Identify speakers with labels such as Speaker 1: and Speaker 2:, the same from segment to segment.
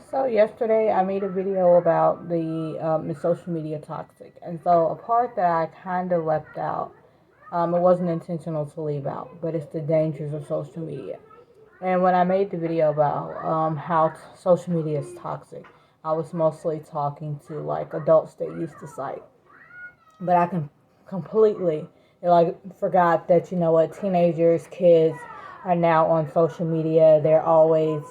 Speaker 1: So yesterday I made a video about the social media toxic, and so a part that I kind of left out, it wasn't intentional to leave out, but it's the dangers of social media. And when I made the video about how social media is toxic, I was mostly talking to like adults that use the site, but I can completely forgot that what teenagers, kids are now on social media. They're always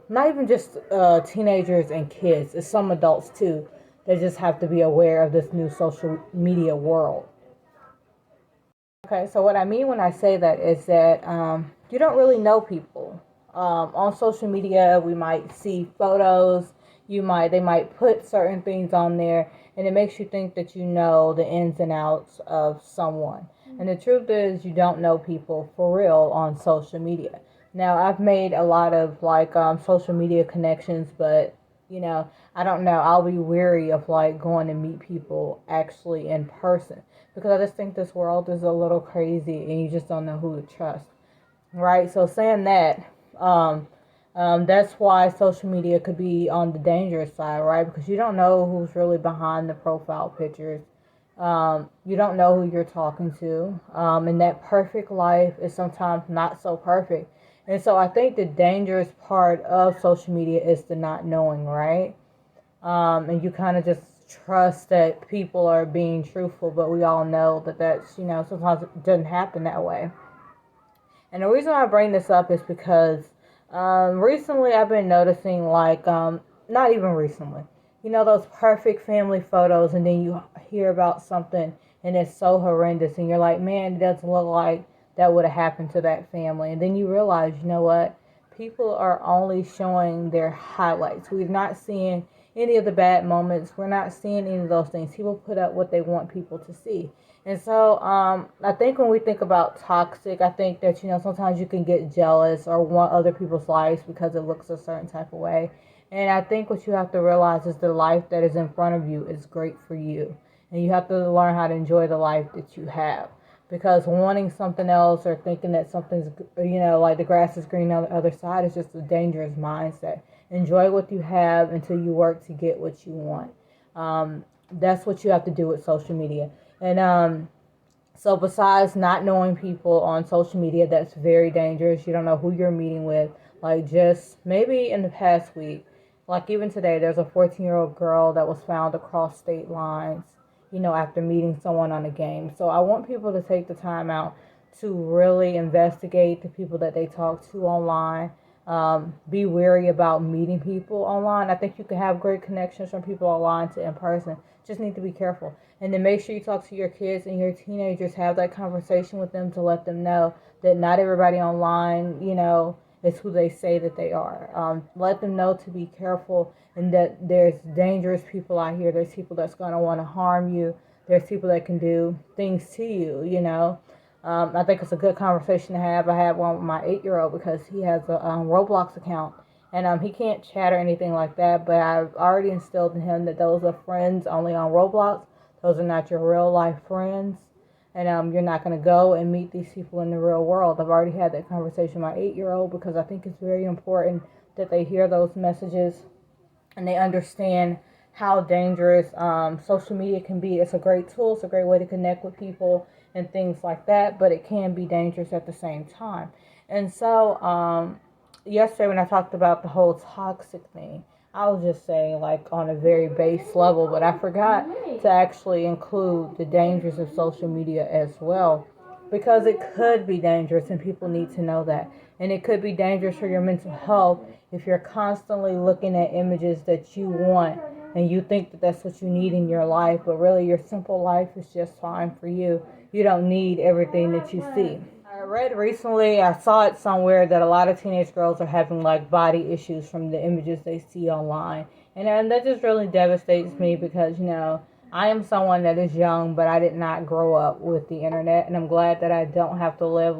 Speaker 1: not even just teenagers and kids. It's some adults too. They just have to be aware of this new social media world. Okay, so what I mean when I say that is that you don't really know people. On social media, we might see photos. They might put certain things on there, and it makes you think that you know the ins and outs of someone. And the truth is, you don't know people for real on social media. Now, I've made a lot of social media connections, but I don't know. I'll be weary of going to meet people actually in person because I just think this world is a little crazy and you just don't know who to trust, right? So saying that, that's why social media could be on the dangerous side, right? Because you don't know who's really behind the profile pictures. You don't know who you're talking to, and that perfect life is sometimes not so perfect. And so I think the dangerous part of social media is the not knowing, right? And you kind of just trust that people are being truthful, but we all know that sometimes it doesn't happen that way. And the reason I bring this up is because recently I've been noticing, not even recently, those perfect family photos, and then you hear about something and it's so horrendous, and you're like, man, it doesn't look like that would have happened to that family. And then you realize, you know what? People are only showing their highlights. We're not seeing any of the bad moments. We're not seeing any of those things. People put up what they want people to see. And so I think when we think about toxic, I think that, sometimes you can get jealous or want other people's lives because it looks a certain type of way. And I think what you have to realize is the life that is in front of you is great for you. And you have to learn how to enjoy the life that you have. Because wanting something else or thinking that something's, like the grass is green on the other side is just a dangerous mindset. Enjoy what you have until you work to get what you want. That's what you have to do with social media. And so besides not knowing people on social media, that's very dangerous. You don't know who you're meeting with. Like just maybe in the past week, like even today, there's a 14-year-old girl that was found across state lines, after meeting someone on a game. So I want people to take the time out to really investigate the people that they talk to online. Be wary about meeting people online. I think you can have great connections from people online to in person. Just need to be careful. And then make sure you talk to your kids and your teenagers. Have that conversation with them to let them know that not everybody online, is who they say that they are. Let them know to be careful and that there's dangerous people out here. There's people that's going to want to harm you. There's people that can do things to you. I think it's a good conversation to have. I had one with my 8-year-old because he has a Roblox account. And he can't chat or anything like that. But I've already instilled in him that those are friends only on Roblox. Those are not your real life friends. And you're not going to go and meet these people in the real world. I've already had that conversation with my 8-year-old because I think it's very important that they hear those messages and they understand how dangerous social media can be. It's a great tool. It's a great way to connect with people and things like that, but it can be dangerous at the same time. And so yesterday when I talked about the whole toxic thing, I was just saying on a very base level, but I forgot to actually include the dangers of social media as well because it could be dangerous and people need to know that. And it could be dangerous for your mental health if you're constantly looking at images that you want and you think that that's what you need in your life, but really your simple life is just fine for you. You don't need everything that you see. I read recently, I saw it somewhere that a lot of teenage girls are having body issues from the images they see online. And that just really devastates me because, I am someone that is young, but I did not grow up with the internet. And I'm glad that I don't have to live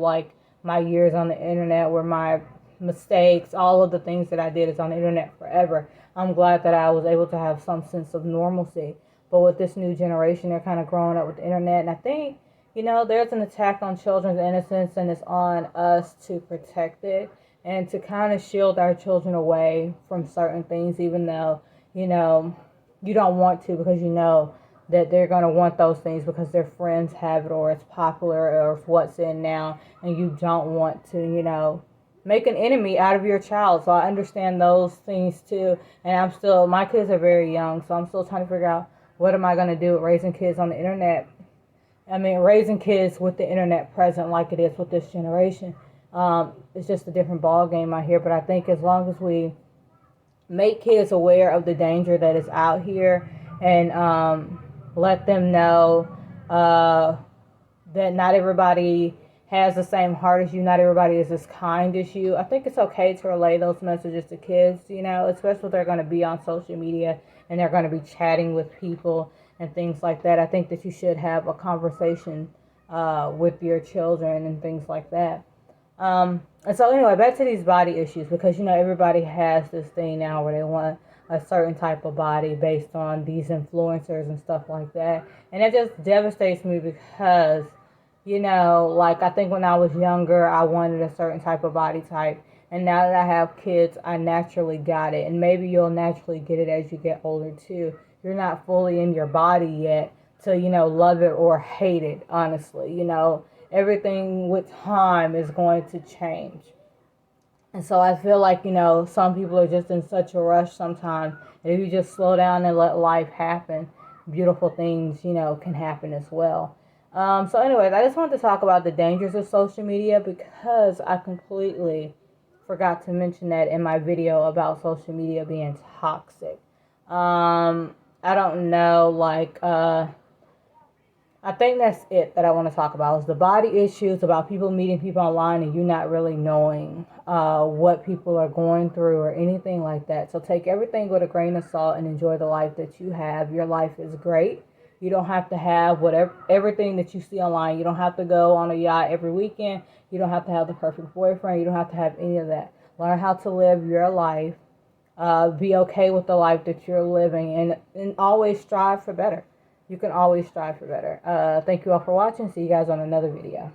Speaker 1: my years on the internet where my mistakes, all of the things that I did is on the internet forever. I'm glad that I was able to have some sense of normalcy. But with this new generation, they're kind of growing up with the internet. And I think there's an attack on children's innocence, and it's on us to protect it. and to kind of shield our children away from certain things, even though, you know, you don't want to, because you know that they're going to want those things because their friends have it, or it's popular, or it's what's in now, and you don't want to, you know, make an enemy out of your child. So I understand those things too. And my kids are very young, so I'm still trying to figure out what am I going to do with raising kids on the internet. I mean, raising kids with the internet present like it is with this generation. It's just a different ball game out here. But I think as long as we make kids aware of the danger that is out here, and let them know that not everybody has the same heart as you, not everybody is as kind as you. I think it's okay to relay those messages to kids, you know, especially if they're going to be on social media and they're going to be chatting with people and things like that. I think that you should have a conversation with your children and things like that. And so anyway, back to these body issues, because, you know, everybody has this thing now where they want a certain type of body based on these influencers and stuff like that. And it just devastates me because, you know, like, I think when I was younger, I wanted a certain type of body type. And now that I have kids, I naturally got it. And maybe you'll naturally get it as you get older too. You're not fully in your body yet to, you know, love it or hate it, honestly. You know, everything with time is going to change. And so I feel like, you know, some people are just in such a rush sometimes. And if you just slow down and let life happen, beautiful things, you know, can happen as well. So anyways, I just wanted to talk about the dangers of social media, because I completely forgot to mention that in my video about social media being toxic. I don't know, like, I think that's it that I want to talk about, is the body issues, about people meeting people online and you not really knowing what people are going through or anything like that. So take everything with a grain of salt and enjoy the life that you have. Your life is great. You don't have to have everything that you see online. You don't have to go on a yacht every weekend. You don't have to have the perfect boyfriend. You don't have to have any of that. Learn how to live your life. Be okay with the life that you're living, and always strive for better. You can always strive for better. Thank you all for watching. See you guys on another video.